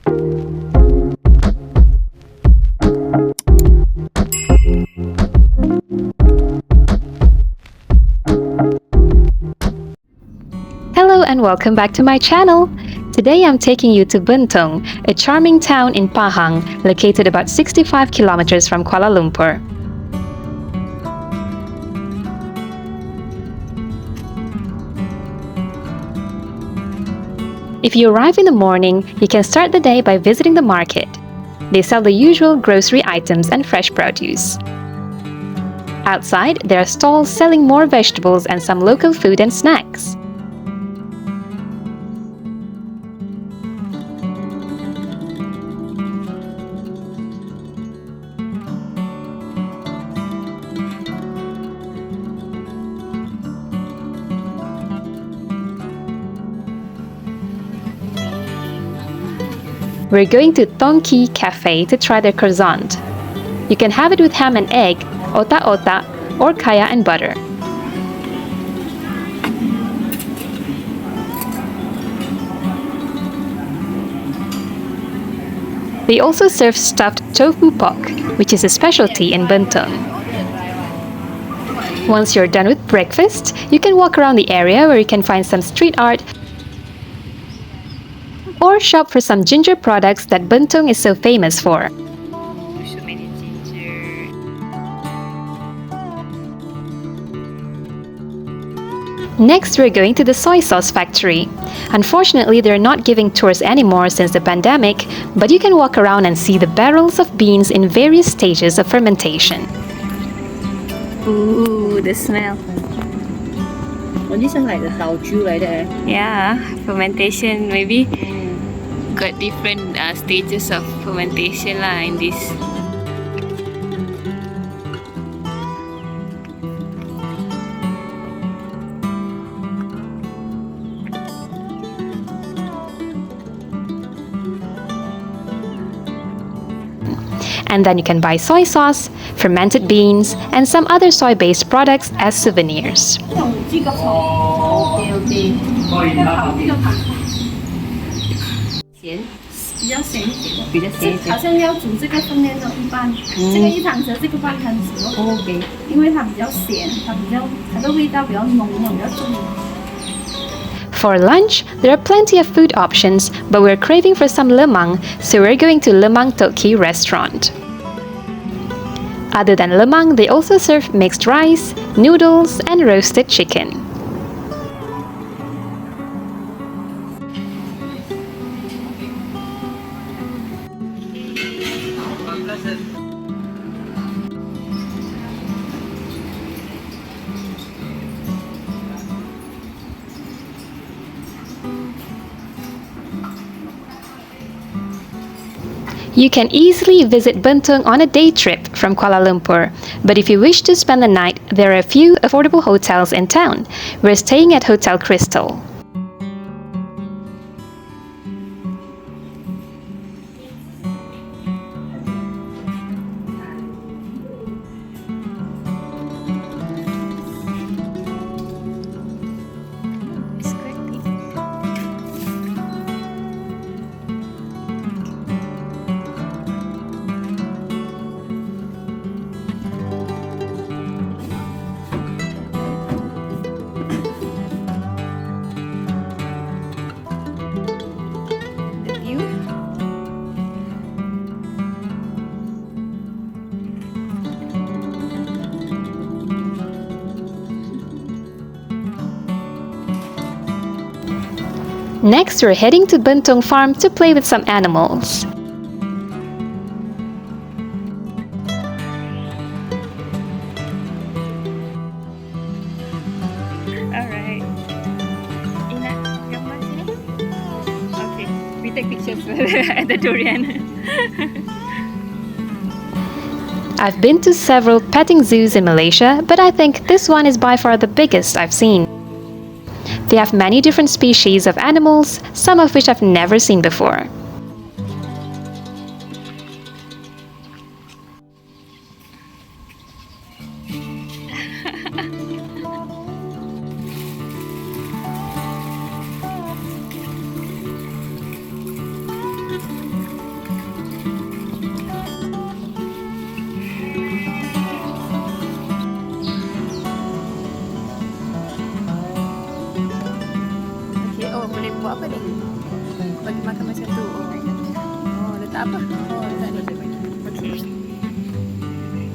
Hello and welcome back to my channel. Today I'm taking you to Bentong, a charming town in Pahang, located about 65 kilometers from Kuala Lumpur. If you arrive in the morning, you can start the day by visiting the market. They sell the usual grocery items and fresh produce. Outside, there are stalls selling more vegetables and some local food and snacks. We're going to Thong Kee Cafe to try their croissant. You can have it with ham and egg, otak-otak, or kaya and butter. They also serve stuffed tofu pork, which is a specialty in Bentong. Once you're done with breakfast, you can walk around the area where you can find some street art or shop for some ginger products that Bentong is so famous for. So many ginger. Next, we're going to the Soy Sauce Factory. Unfortunately, they're not giving tours anymore since the pandemic, but you can walk around and see the barrels of beans in various stages of fermentation. Ooh, the smell. Oh, this is like the tauju like that. Yeah, fermentation maybe got different stages of fermentation lah in this. And then you can buy soy sauce, fermented beans, and some other soy-based products as souvenirs. For lunch, there are plenty of food options, but we're craving for some lemang, so we're going to Lemang ToKi restaurant. Other than lemang, they also serve mixed rice, noodles, and roasted chicken. You can easily visit Bentong on a day trip from Kuala Lumpur, but if you wish to spend the night, there are a few affordable hotels in town. We're staying at Hotel Crystal. Next, we're heading to Bentong Farm to play with some animals. Alright. Ina, gambar sini. Okay, we take pictures at the durian. I've been to several petting zoos in Malaysia, but I think this one is by far the biggest I've seen. They have many different species of animals, some of which I've never seen before. Tak apa. Oh, tak ada. Okay.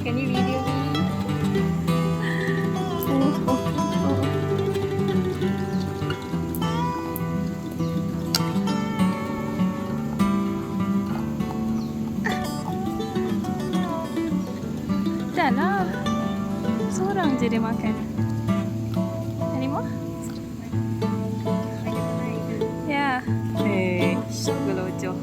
Can you video me? Dah lah. Seorang je dia makan. Any more? Ya. Hei, gelojoh.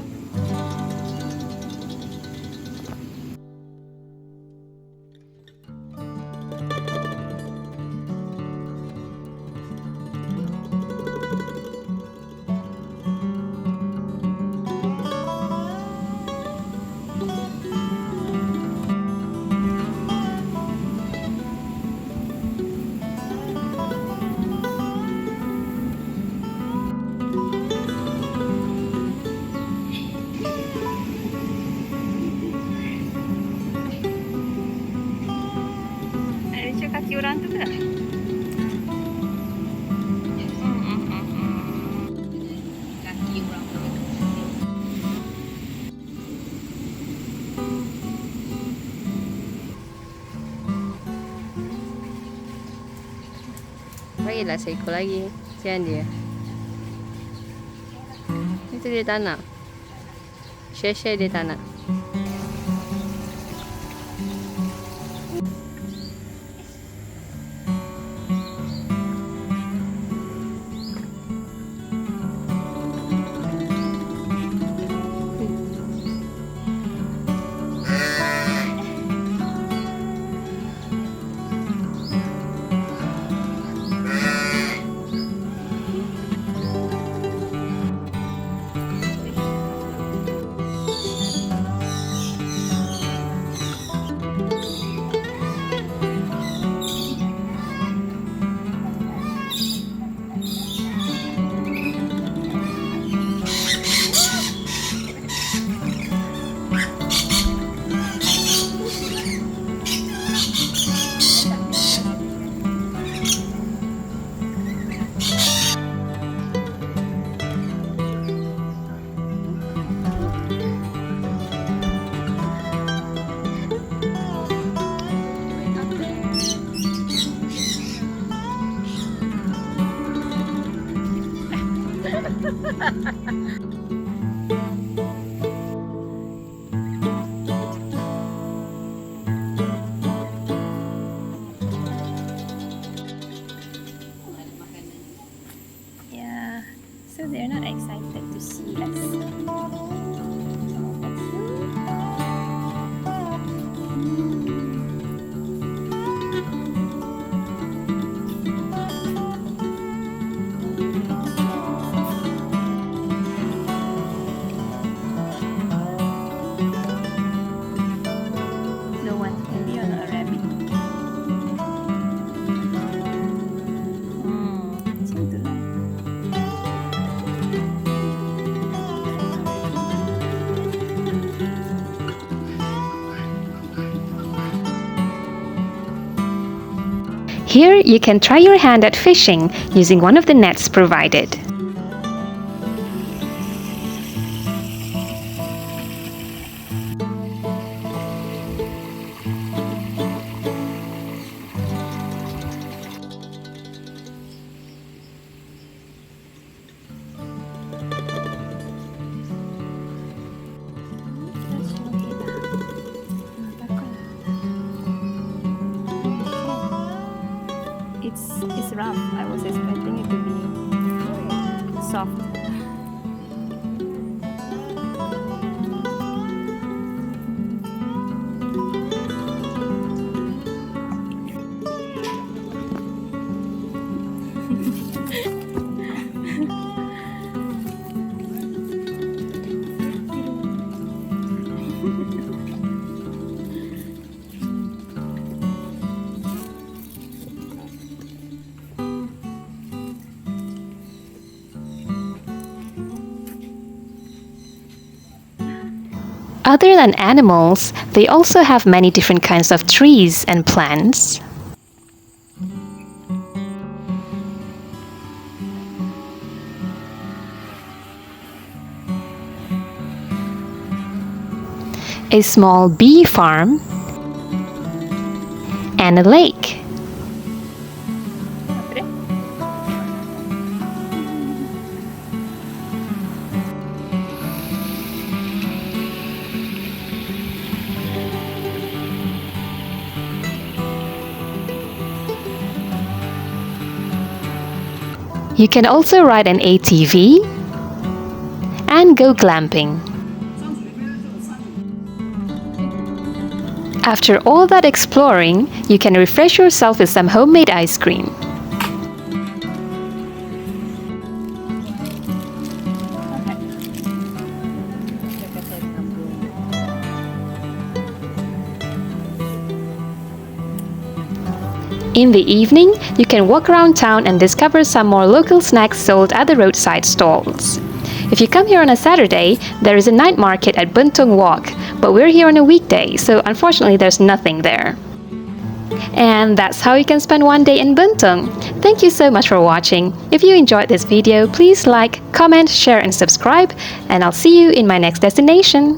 Ada kaki orang tu tak? Kaki orang tu. Bagilah seekor lagi. Kesian dia. Itu dia tak nak. Share-share dia tak nak. Yeah, so they're not excited to see us. No one, maybe on a rabbit. Macam tu lah. Here you can try your hand at fishing using one of the nets provided. It's rough. I was expecting it to be soft. Other than animals, they also have many different kinds of trees and plants. a small bee farm, and a lake. You can also ride an ATV and go glamping. After all that exploring, you can refresh yourself with some homemade ice cream. In the evening, you can walk around town and discover some more local snacks sold at the roadside stalls. If you come here on a Saturday, there is a night market at Bentong Walk, but we're here on a weekday, so unfortunately there's nothing there. And that's how you can spend one day in Bentong. Thank you so much for watching. If you enjoyed this video, please like, comment, share and subscribe, and I'll see you in my next destination.